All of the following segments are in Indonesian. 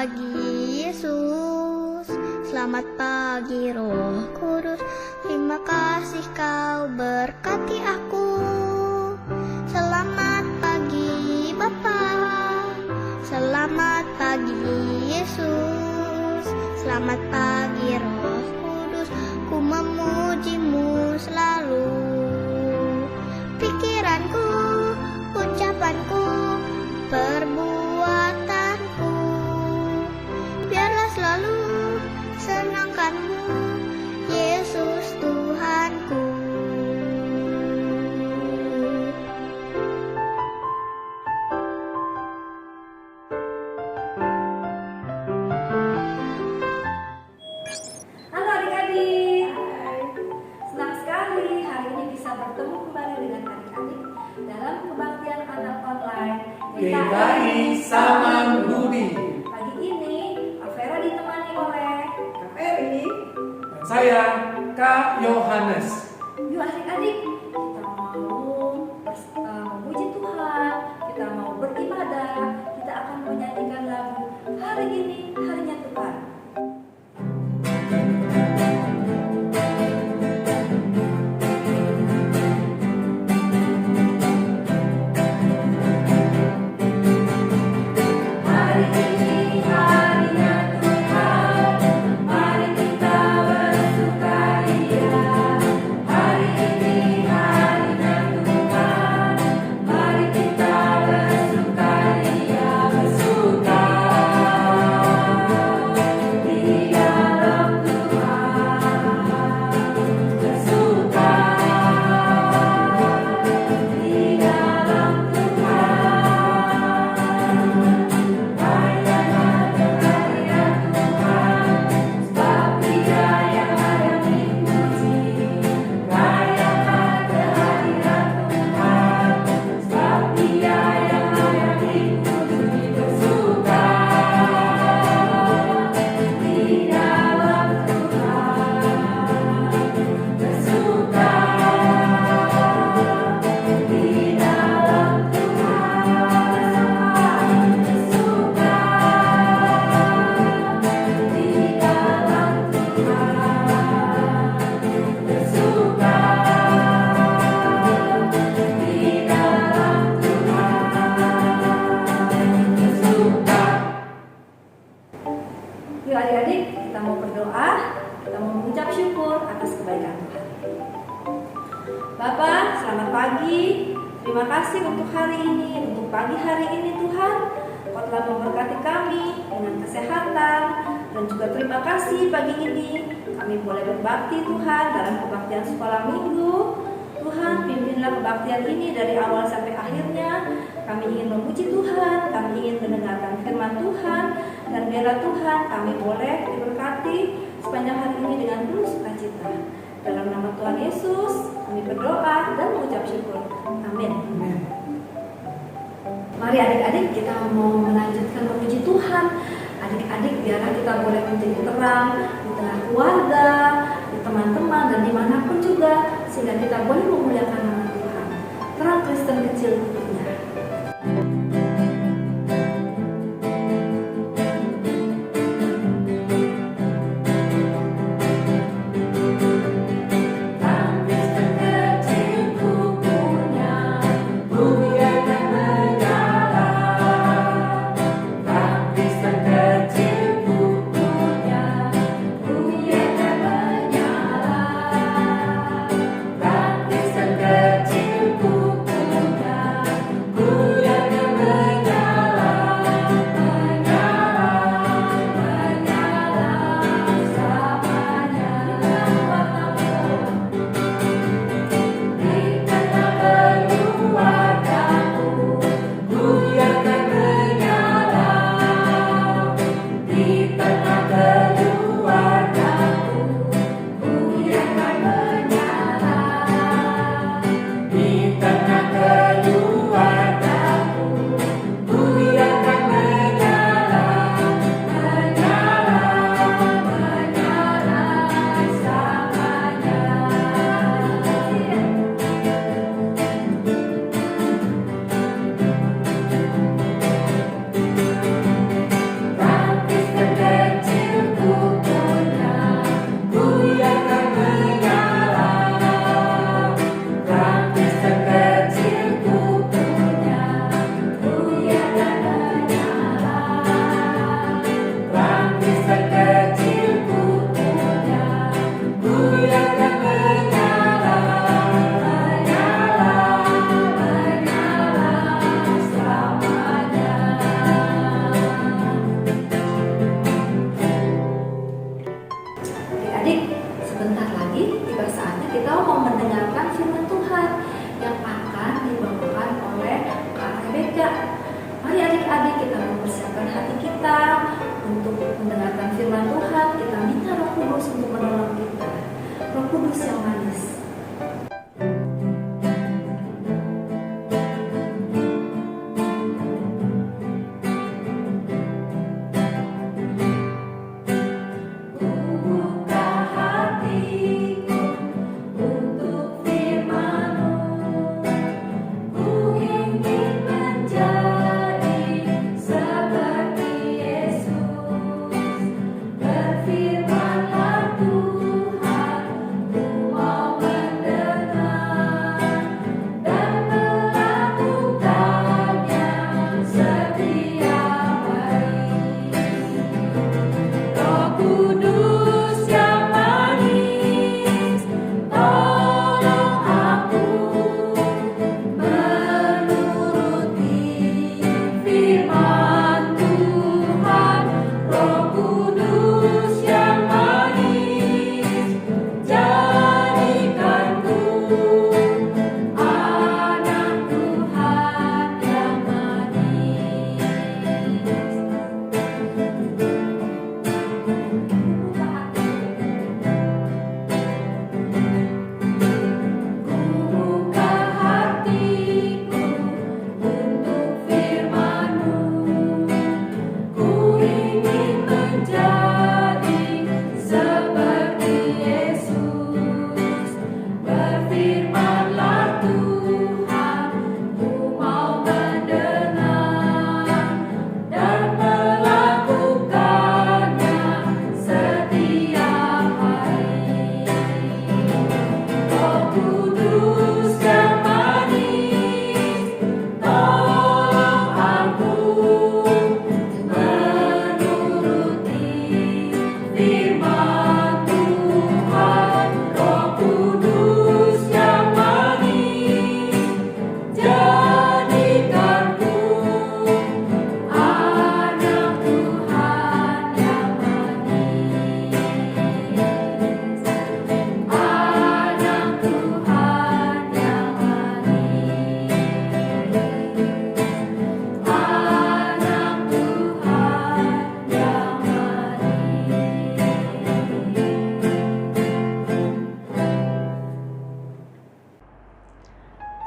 pagi Yesus, selamat pagi Roh Kudus. Terima kasih kau berkati aku. Selamat pagi Bapa, selamat pagi Yesus, selamat pagi Roh Kudus. Ku memujimu selalu. Pikiranku, ucapanku, perbuatanku, biarlah selalu senangkanmu, Yesus Tuhanku. Halo adik-adik, senang sekali hari ini bisa bertemu kembali dengan adik-adik dalam kebaktian anak online GKI Saman Budi. Pagi ini Avera ditemani oleh Kak Eri dan saya Kak Yohanes. yuk adik-adik, kita mau memuji Tuhan, kita mau beribadah, kita akan menyanyikan lagu hari ini harinya Tuhan. Yuk adik-adik, kita mau berdoa, kita mau mengucap syukur atas kebaikan Tuhan. Bapak, selamat pagi. Terima kasih untuk hari ini, untuk pagi hari ini Tuhan. Kau telah memberkati kami dengan kesehatan, dan juga terima kasih pagi ini kami boleh berbakti Tuhan dalam kebaktian sekolah minggu. Tuhan, pimpinlah kebaktian ini dari awal sampai akhirnya. Kami ingin memuji Tuhan, kami ingin mendengarkan firman Tuhan, dan biarlah Tuhan kami boleh diberkati sepanjang hari ini dengan penuh sukacita. Dalam nama Tuhan Yesus, kami berdoa dan mengucap syukur. Amin. Mari adik-adik, kita mau melanjutkan memuji Tuhan. Adik-adik, biarlah kita boleh menjadi terang di tengah keluarga, di teman-teman, dan dimanapun juga, sehingga kita boleh memuliakan nama Tuhan. Terang Kristen kecil tentunya. Kristen tiba saatnya kita mau mendengarkan firman Tuhan yang akan dibawakan oleh Kak Rebecca. Mari adik-adik kita mempersiapkan hati kita untuk mendengarkan firman Tuhan. Kita minta Roh Kudus untuk menolong kita. Roh Kudus yang manis.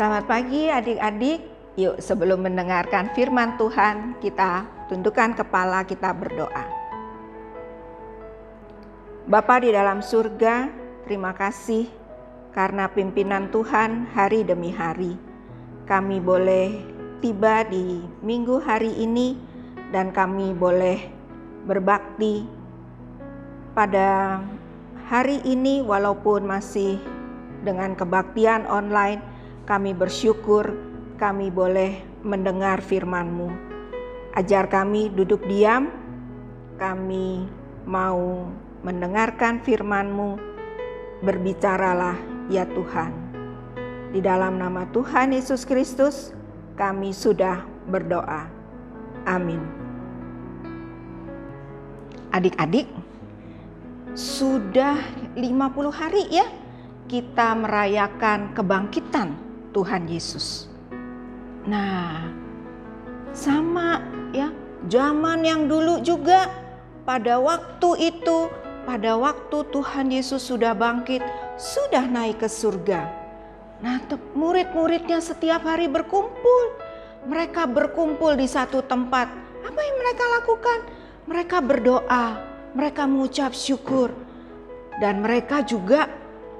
Selamat pagi adik-adik. Yuk sebelum mendengarkan firman Tuhan, kita tundukkan kepala, kita berdoa. Bapa di dalam surga, terima kasih karena pimpinan Tuhan hari demi hari. Kami boleh tiba di minggu hari ini dan kami boleh berbakti pada hari ini walaupun masih dengan kebaktian online. Kami bersyukur kami boleh mendengar firman-Mu. Ajar kami duduk diam, kami mau mendengarkan firman-Mu. Berbicaralah ya Tuhan. Di dalam nama Tuhan Yesus Kristus kami sudah berdoa. Amin. Adik-adik, sudah 50 hari ya kita merayakan kebangkitan Tuhan Yesus. Nah, sama ya, zaman yang dulu juga pada waktu itu, pada waktu Tuhan Yesus sudah bangkit, sudah naik ke surga. Nah, murid-muridnya setiap hari berkumpul. Mereka berkumpul di satu tempat. Apa yang mereka lakukan? Mereka berdoa, mereka mengucap syukur. Dan mereka juga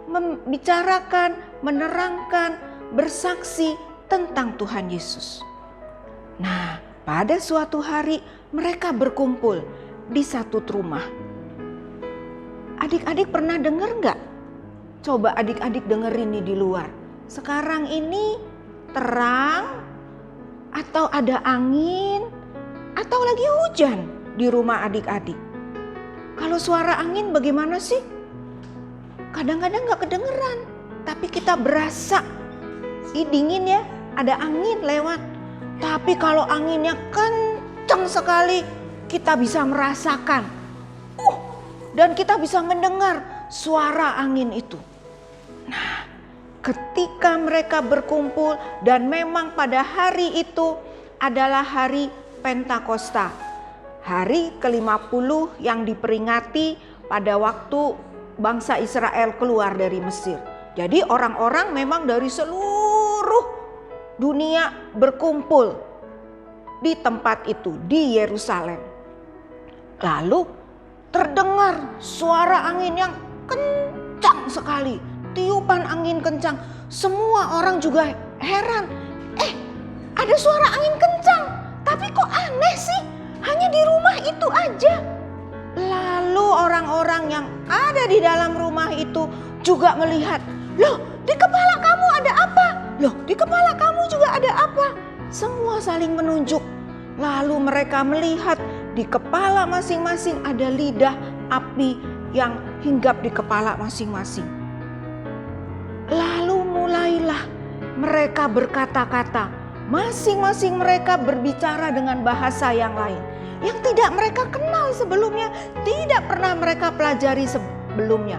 membicarakan, menerangkan, bersaksi tentang Tuhan Yesus. Nah, pada suatu hari mereka berkumpul di satu rumah. Adik-adik pernah dengar nggak? Coba adik-adik denger ini di luar. Sekarang ini terang atau ada angin atau lagi hujan di rumah adik-adik. Kalau suara angin bagaimana sih? Kadang-kadang nggak kedengeran, tapi kita berasa dingin ya, ada angin lewat. Tapi kalau anginnya kencang sekali, kita bisa merasakan. Dan kita bisa mendengar suara angin itu. Ketika mereka berkumpul dan memang pada hari itu adalah hari Pentakosta, hari ke-50 yang diperingati pada waktu bangsa Israel keluar dari Mesir. Jadi orang-orang memang dari seluruh dunia berkumpul di tempat itu, di Yerusalem. Lalu terdengar suara angin yang kencang sekali, tiupan angin kencang. Semua orang juga heran. Ada suara angin kencang, tapi kok aneh sih? Hanya di rumah itu aja. Lalu orang-orang yang ada di dalam rumah itu juga melihat, loh di kepala kamu ada apa? Loh di kepala kamu juga ada apa? Semua saling menunjuk. Lalu mereka melihat di kepala masing-masing ada lidah api yang hinggap di kepala masing-masing. Lalu mulailah mereka berkata-kata. Masing-masing mereka berbicara dengan bahasa yang lain, yang tidak mereka kenal sebelumnya, tidak pernah mereka pelajari sebelumnya.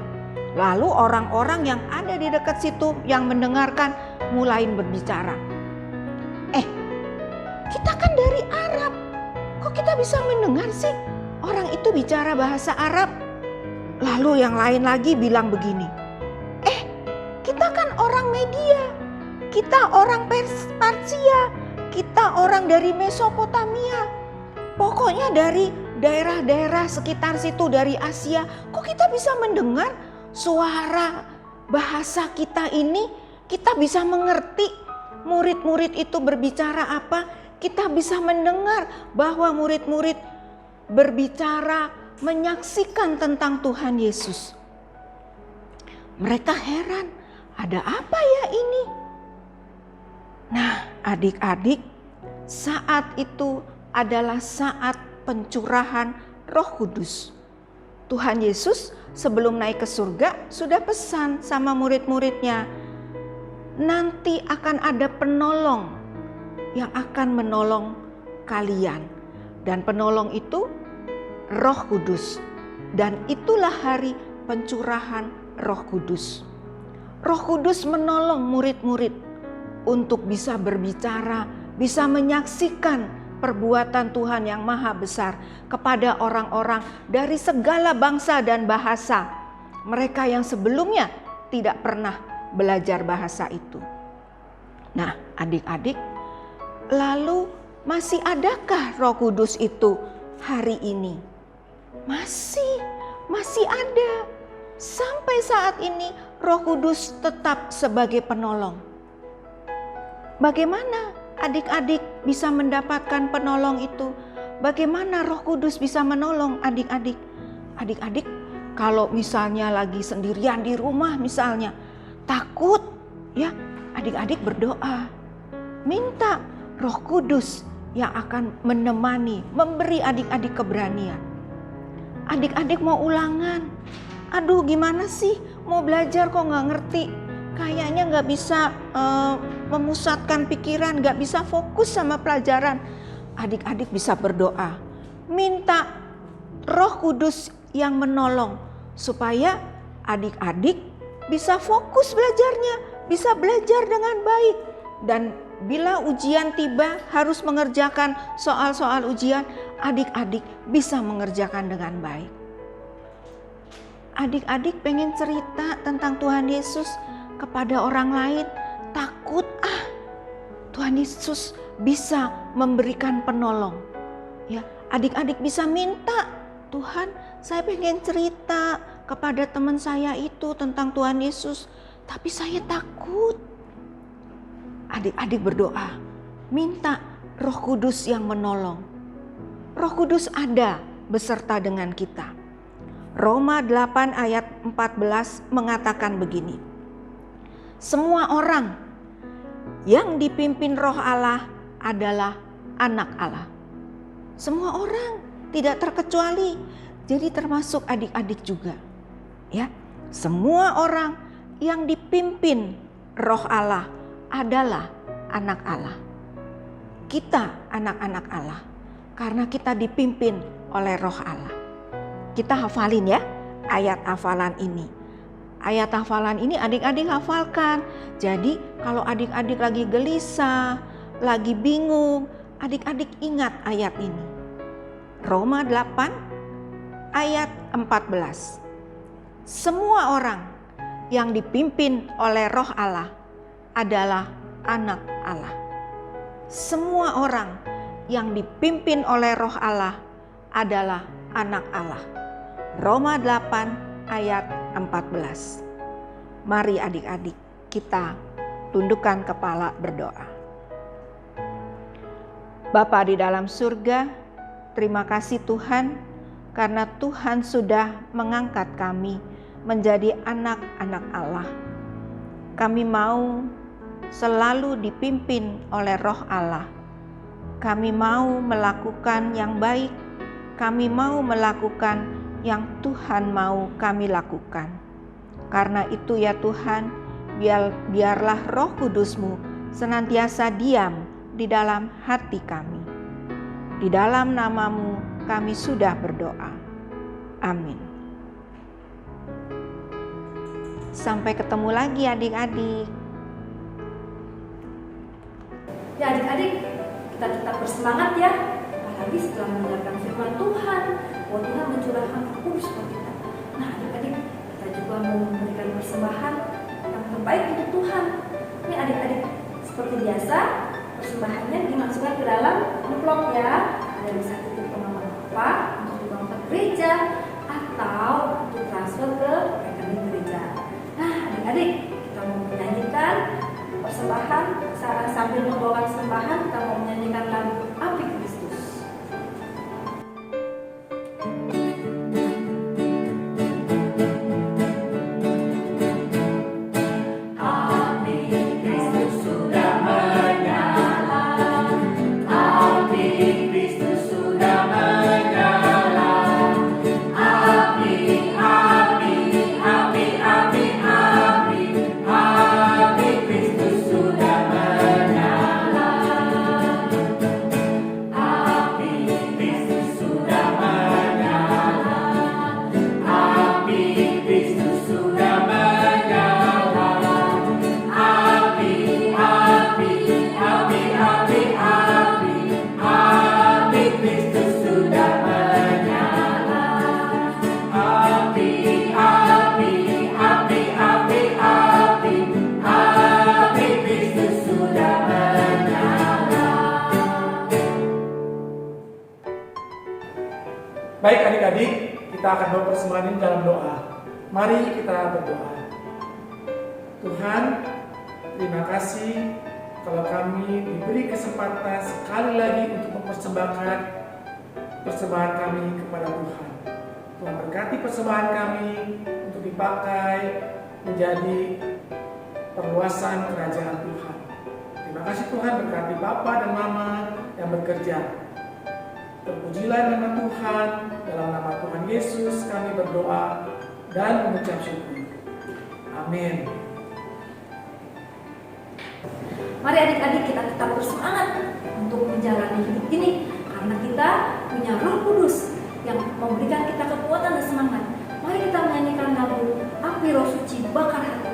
Lalu orang-orang yang ada di dekat situ yang mendengarkan mulai berbicara. Kita kan dari Arab, kok kita bisa mendengar sih orang itu bicara bahasa Arab? Lalu yang lain lagi bilang begini, kita kan orang Media, kita orang Persia, kita orang dari Mesopotamia, pokoknya dari daerah-daerah sekitar situ, dari Asia. Kok kita bisa mendengar suara bahasa kita ini? Kita bisa mengerti murid-murid itu berbicara apa? Kita bisa mendengar bahwa murid-murid berbicara, menyaksikan tentang Tuhan Yesus. Mereka heran, ada apa ya ini? Nah, adik-adik, saat itu adalah saat pencurahan Roh Kudus. Tuhan Yesus sebelum naik ke surga sudah pesan sama murid-muridnya, nanti akan ada penolong yang akan menolong kalian. Dan penolong itu Roh Kudus. Dan itulah hari pencurahan Roh Kudus. Roh Kudus menolong murid-murid untuk bisa berbicara, bisa menyaksikan perbuatan Tuhan yang maha besar kepada orang-orang dari segala bangsa dan bahasa. Mereka yang sebelumnya tidak pernah belajar bahasa itu. Nah, adik-adik, lalu masih adakah Roh Kudus itu hari ini? Masih ada. Sampai saat ini Roh Kudus tetap sebagai penolong. Bagaimana adik-adik bisa mendapatkan penolong itu? Bagaimana Roh Kudus bisa menolong adik-adik? Adik-adik kalau misalnya lagi sendirian di rumah misalnya, takut ya, adik-adik berdoa. Minta Roh Kudus yang akan menemani, memberi adik-adik keberanian. Adik-adik mau ulangan, aduh gimana sih mau belajar kok gak ngerti, kayaknya gak bisa memusatkan pikiran, gak bisa fokus sama pelajaran. Adik-adik bisa berdoa, minta Roh Kudus yang menolong supaya adik-adik bisa fokus belajarnya, bisa belajar dengan baik. Dan bila ujian tiba harus mengerjakan soal-soal ujian, adik-adik bisa mengerjakan dengan baik. Adik-adik pengen cerita tentang Tuhan Yesus kepada orang lain, takut Tuhan Yesus bisa memberikan penolong. Ya, adik-adik bisa minta, Tuhan, saya pengen cerita kepada teman saya itu tentang Tuhan Yesus, tapi saya takut. Adik-adik berdoa, minta Roh Kudus yang menolong. Roh Kudus ada beserta dengan kita. Roma 8 ayat 14 mengatakan begini, semua orang yang dipimpin Roh Allah adalah anak Allah. Semua orang, tidak terkecuali, jadi termasuk adik-adik juga. Ya, semua orang yang dipimpin Roh Allah adalah anak Allah. Kita anak-anak Allah karena kita dipimpin oleh Roh Allah. Kita hafalin ya ayat hafalan ini. ayat hafalan ini adik-adik hafalkan. Jadi kalau adik-adik lagi gelisah, lagi bingung, adik-adik ingat ayat ini. Roma 8 ayat 14. Semua orang yang dipimpin oleh Roh Allah adalah anak Allah. Semua orang yang dipimpin oleh Roh Allah adalah anak Allah. Roma 8 ayat 14. Mari adik-adik kita tundukkan kepala berdoa. Bapa di dalam surga, terima kasih Tuhan karena Tuhan sudah mengangkat kami menjadi anak-anak Allah. Kami mau selalu dipimpin oleh Roh Allah. Kami mau melakukan yang baik. Kami mau melakukan yang Tuhan mau kami lakukan. Karena itu ya Tuhan, biarlah Roh Kudus-Mu senantiasa diam di dalam hati kami. Di dalam nama-Mu kami sudah berdoa. Amin. Sampai ketemu lagi adik-adik. Ya adik-adik, kita tetap bersemangat ya. Apalagi setelah mendengarkan firman Tuhan, bahwa Tuhan mencurahkan Roh Kudus buat kita. Nah adik-adik, kita juga mau memberikan persembahan yang terbaik untuk Tuhan. Ini adik-adik, seperti biasa, persembahannya dimasukkan ke dalam amplop ya. Ada bisa titip ke mama papa untuk dibawa ke gereja atau untuk transfer ke rekening gereja. Nah adik-adik, kita mau menyanyikan persembahan. Sambil membawa persembahan, kita mau menyanyikan lagu Api Kristus. Baik adik-adik, kita akan bawa persembahan ini dalam doa. Mari kita berdoa. Tuhan, terima kasih kalau kami diberi kesempatan sekali lagi untuk mempersembahkan persembahan kami kepada Tuhan. Tuhan berkati persembahan kami untuk dipakai menjadi perluasan kerajaan Tuhan. Terima kasih Tuhan, berkati Bapa dan Mama yang bekerja. Terpujilah nama Tuhan, dalam nama Tuhan Yesus kami berdoa dan mengucap syukur. Amin. Mari adik-adik kita tetap bersemangat untuk menjalani hidup ini, karena kita punya Roh Kudus yang memberikan kita kekuatan dan semangat. Mari kita menyanyikan lagu Api Roh Suci Bakar Hatiku.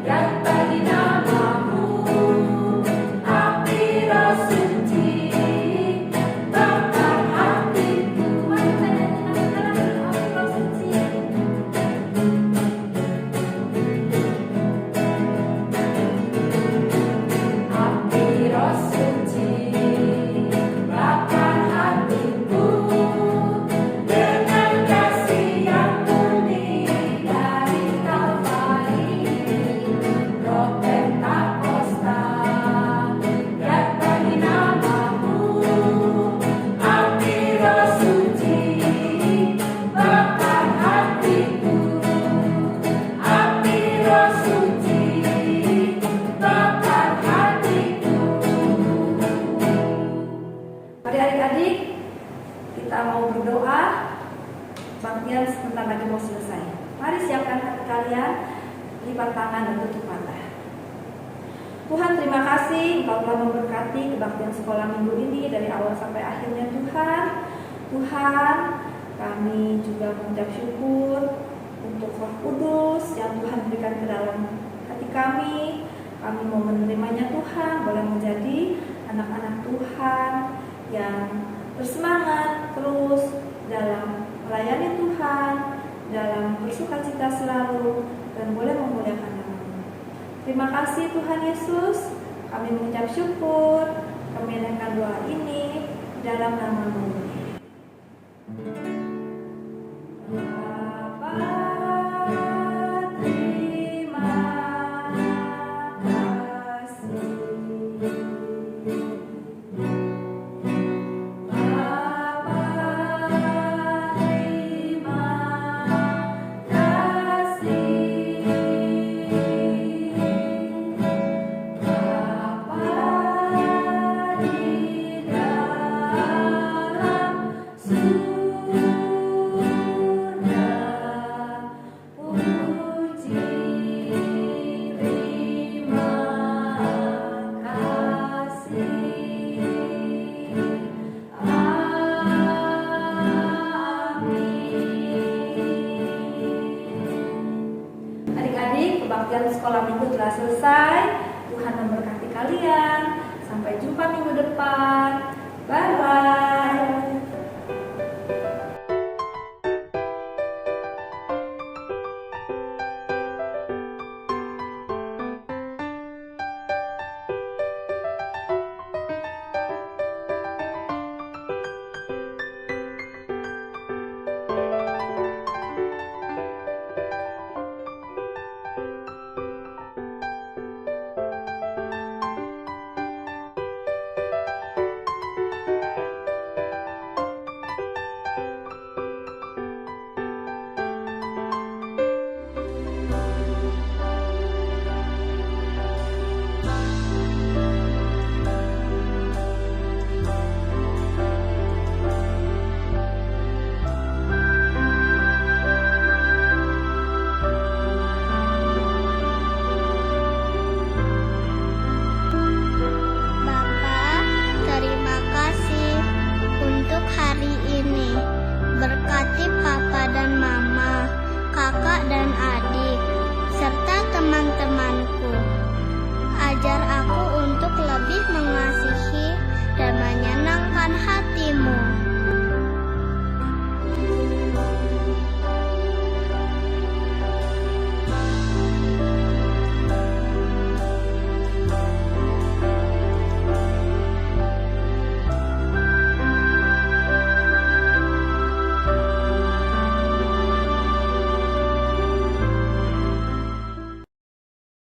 Yang bagi namamu kebaktian sebentar lagi mau selesai. Mari siapkan hati kalian, lipat tangan dan tutup mata. Tuhan, terima kasih Engkau telah memberkati kebaktian sekolah minggu ini dari awal sampai akhirnya Tuhan. Tuhan, kami juga mengucap syukur untuk Roh Kudus yang Tuhan berikan ke dalam hati kami. Kami mau menerimanya Tuhan, boleh menjadi anak-anak Tuhan yang bersemangat terus dalam melayani Tuhan, dalam bersukacita selalu, dan boleh memuliakan nama-Mu. Terima kasih Tuhan Yesus, kami mengucap syukur, kami menaikkan doa ini dalam nama-Mu. Kebaktian sekolah minggu telah selesai. Tuhan memberkati kalian. Sampai jumpa minggu depan.